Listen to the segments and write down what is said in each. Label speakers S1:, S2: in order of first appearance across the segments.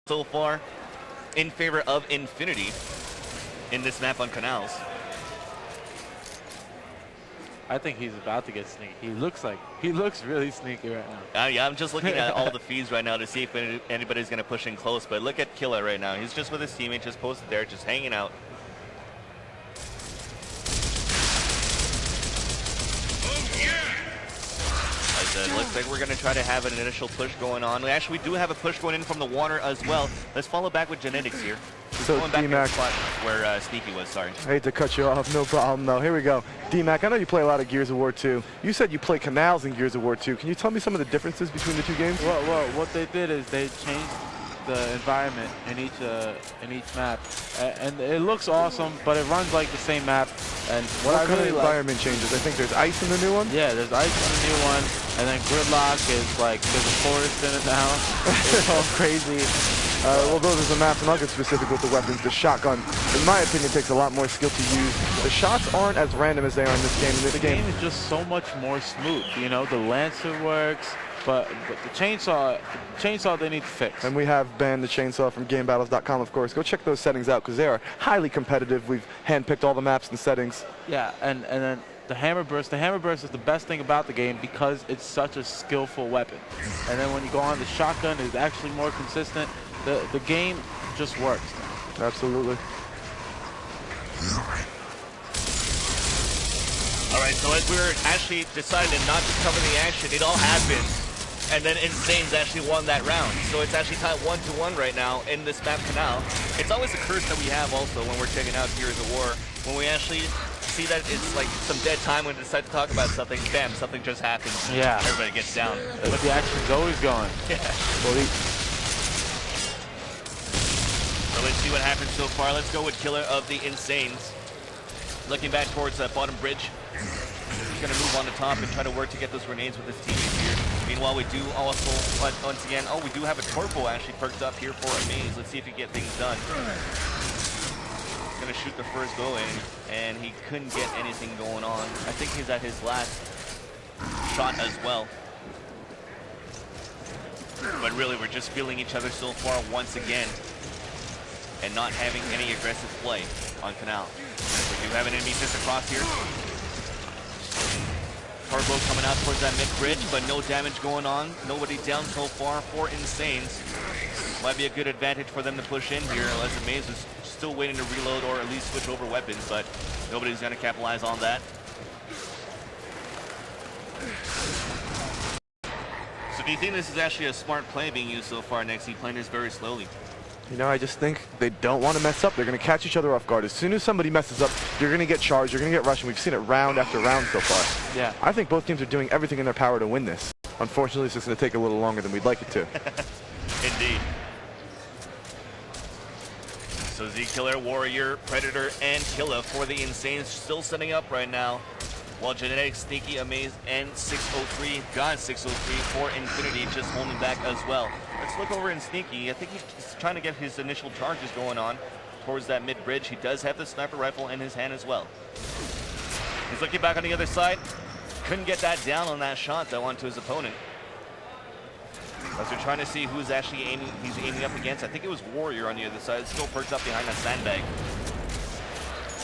S1: so far in favor of Infinity in this map on Canals.
S2: I think he's about to get sneaky. He looks really sneaky right now.
S1: Yeah, I'm just looking at all the feeds right now to see if anybody's going to push in close. But look at Killa right now. He's just with his teammate, just posted there, just hanging out. Looks like we're going to try to have an initial push going on. Actually, we do have a push going in from the water as well. Let's follow back with Genetics here.
S3: So
S1: going back in the spot where Sneaky was, sorry.
S3: I hate to cut you off, no problem though. Here we go. D-Mac, I know you play a lot of Gears of War 2. You said you play Canals in Gears of War 2. Can you tell me some of the differences between the two games?
S2: Well, what they did is they changed the environment in each map, and it looks awesome, but it runs like the same map. And
S3: what kind of environment changes? I think there's ice in the new one.
S2: Yeah, there's ice in the new one, and then Gridlock is like there's a forest in it now. It's all crazy.
S3: We'll go to the maps, and I'll get specific with the weapons. The shotgun, in my opinion, takes a lot more skill to use. The shots aren't as random as they are in this game.
S2: The game is just so much more smooth. You know, the Lancer works, but the chainsaw they need to fix.
S3: And we have banned the chainsaw from GameBattles.com, of course. Go check those settings out because they are highly competitive. We've handpicked all the maps and settings.
S2: Yeah, and then the hammer burst. The hammer burst is the best thing about the game because it's such a skillful weapon. And then when you go on, the shotgun is actually more consistent. The game just works.
S3: Absolutely.
S1: All right, so as we were actually deciding not to cover the action, it all happened. And then Insane's actually won that round. So it's actually tied 1-1 right now in this map Canal. It's always a curse that we have also when we're checking out Gears of War. When we actually see that it's like some dead time when we decide to talk about something, bam, something just happens.
S2: Yeah.
S1: Everybody gets down.
S2: But the action's always going.
S1: Yeah.
S3: Well,
S1: so let's see what happens so far. Let's go with Killer of the Insanes. Looking back towards bottom bridge. He's going to move on the top and try to work to get those grenades with his teammates here. Meanwhile, we do also, once again, we do have a Torpo actually perked up here for a maze. Let's see if he can get things done. He's going to shoot the first go in, and he couldn't get anything going on. I think he's at his last shot as well. But really, we're just feeling each other so far once again, and not having any aggressive play on Canal. We do have an enemy just across here. Turbo coming out towards that mid-bridge, but no damage going on. Nobody down so far for Insanes. Might be a good advantage for them to push in here, unless the Maze is still waiting to reload or at least switch over weapons, but nobody's going to capitalize on that. So do you think this is actually a smart play being used so far, Nexy, playing this very slowly?
S3: You know, I just think they don't want to mess up. They're going to catch each other off guard. As soon as somebody messes up, you're going to get charged, you're going to get rushed, and we've seen it round after round so far.
S2: Yeah.
S3: I think both teams are doing everything in their power to win this. Unfortunately, it's just going to take a little longer than we'd like it to.
S1: Indeed. So Z-Killer, Warrior, Predator, and Killa for the Insanes still setting up right now. While Genetics, Sneaky, Amaze, and 603 got 603 for Infinity just holding back as well. Let's look over in Sneaky. I think he's trying to get his initial charges going on towards that mid-bridge. He does have the sniper rifle in his hand as well. He's looking back on the other side. Couldn't get that down on that shot though onto his opponent. As we're trying to see who's actually he's aiming up against. I think it was Warrior on the other side. It's still perked up behind that sandbag.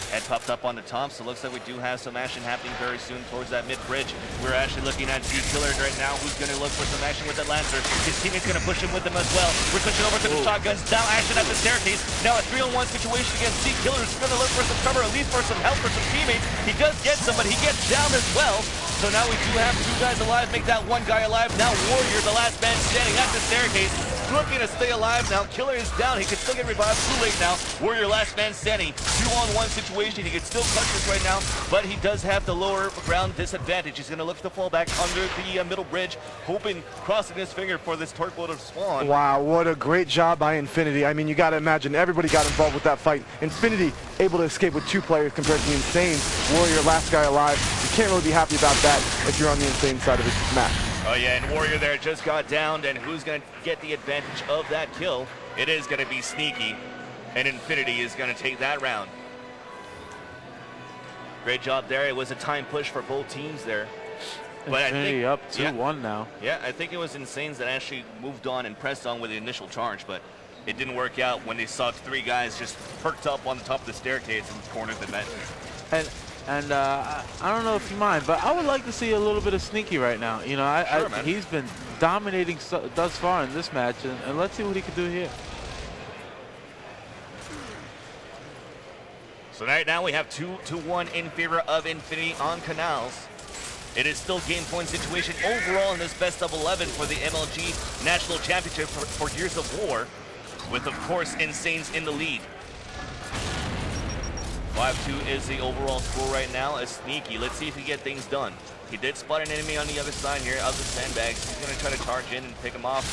S1: Head popped up on the top, so it looks like we do have some action happening very soon towards that mid-bridge. We're actually looking at Z-Killer right now, who's going to look for some action with that Lancer. His teammate's going to push him with him as well. We're switching over to the shotguns. Now action at the staircase. Now a 3-on-1 situation against Z-Killer, who's going to look for some cover, at least for some help for some teammates. He does get some, but he gets down as well. So now we do have two guys alive, make that one guy alive. Now Warrior, the last man standing at the staircase, looking to stay alive now. Killer is down. He can still get revived. Too late now. Warrior last man standing. 2-on-1 situation. He can still clutch this right now, but he does have the lower ground disadvantage. He's going to look to fall back under the middle bridge, hoping, crossing his finger for this torpedo to spawn.
S3: Wow, what a great job by Infinity. I mean, you got to imagine everybody got involved with that fight. Infinity able to escape with 2 players compared to the Insane. Warrior, last guy alive. You can't really be happy about that if you're on the Insane side of the map.
S1: Oh yeah, and Warrior there just got downed, and who's going to get the advantage of that kill? It is going to be Sneaky, and Infinity is going to take that round. Great job there. It was a time push for both teams there.
S2: But Infinity I think, up 2-1 now.
S1: Yeah, I think it was Insanes that actually moved on and pressed on with the initial charge, but it didn't work out when they saw 3 guys just perked up on the top of the staircase and cornered the net.
S2: And I don't know if you mind, but I would like to see a little bit of Sneaky right now. You know,
S1: Sure, man.
S2: he's been dominating thus far in this match, and let's see what he can do here.
S1: So right now we have 2-1 in favor of Infinity on Canals. It is still game point situation overall in this best of 11 for the MLG National Championship for Gears of War, with of course Insane's in the lead. 5-2 is the overall score right now as Sneaky. Let's see if he get things done. He did spot an enemy on the other side here of the sandbags. He's going to try to charge in and pick him off.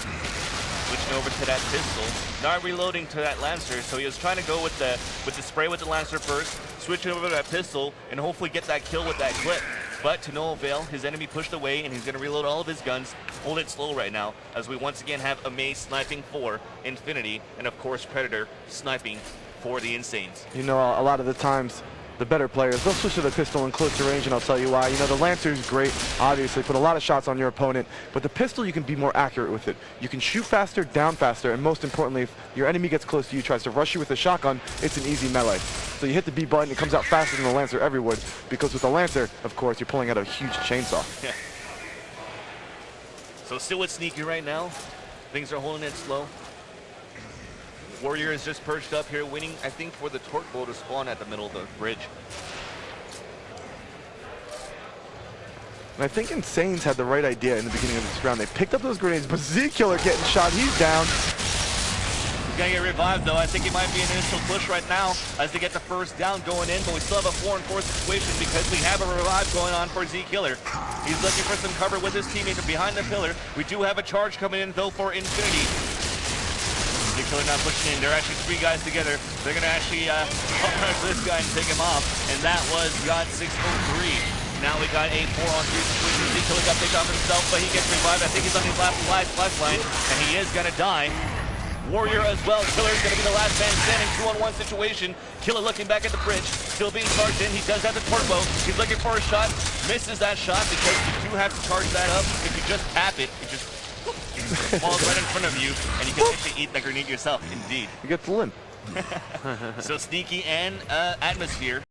S1: Switching over to that pistol. Not reloading to that Lancer, so he was trying to go with the spray with the Lancer first, switching over to that pistol, and hopefully get that kill with that clip. But to no avail, his enemy pushed away, and he's going to reload all of his guns. Hold it slow right now, as we once again have Amaze sniping for Infinity, and of course Predator sniping for the Insanes.
S3: You know, a lot of the times, the better players, they'll switch to the pistol in closer range, and I'll tell you why. You know, the Lancer is great, obviously, put a lot of shots on your opponent, but the pistol, you can be more accurate with it. You can shoot faster, down faster, and most importantly, if your enemy gets close to you, tries to rush you with a shotgun, it's an easy melee. So you hit the B button, it comes out faster than the Lancer ever would, because with the Lancer, of course, you're pulling out a huge chainsaw.
S1: Yeah. So still with Sneaky right now. Things are holding it slow. Warrior is just perched up here, waiting, I think, for the torque bow to spawn at the middle of the bridge.
S3: And I think Insane's had the right idea in the beginning of this round. They picked up those grenades, but Z-Killer getting shot, he's down.
S1: He's gonna get revived though. I think it might be an initial push right now as they get the first down going in, but we still have a 4-on-4 situation because we have a revive going on for Z-Killer. He's looking for some cover with his teammate behind the pillar. We do have a charge coming in though for Infinity. Z-Killer not pushing in. They're actually 3 guys together. They're gonna actually rush this guy and take him off, and that was God 603. Now we got a 4-on-3 situation. Z-Killer got picked off himself, but he gets revived. I think he's on his last lifeline, and he is gonna die. Warrior as well. Killer's gonna be the last man standing. 2-on-1 situation. Killer looking back at the bridge, still being charged in. He does have the torque bow. He's looking for a shot. Misses that shot because you do have to charge that up. If you just tap it, it just falls right in front of you, and you can actually eat the grenade yourself. Indeed.
S3: You get the limp.
S1: So Sneaky and Atmosphere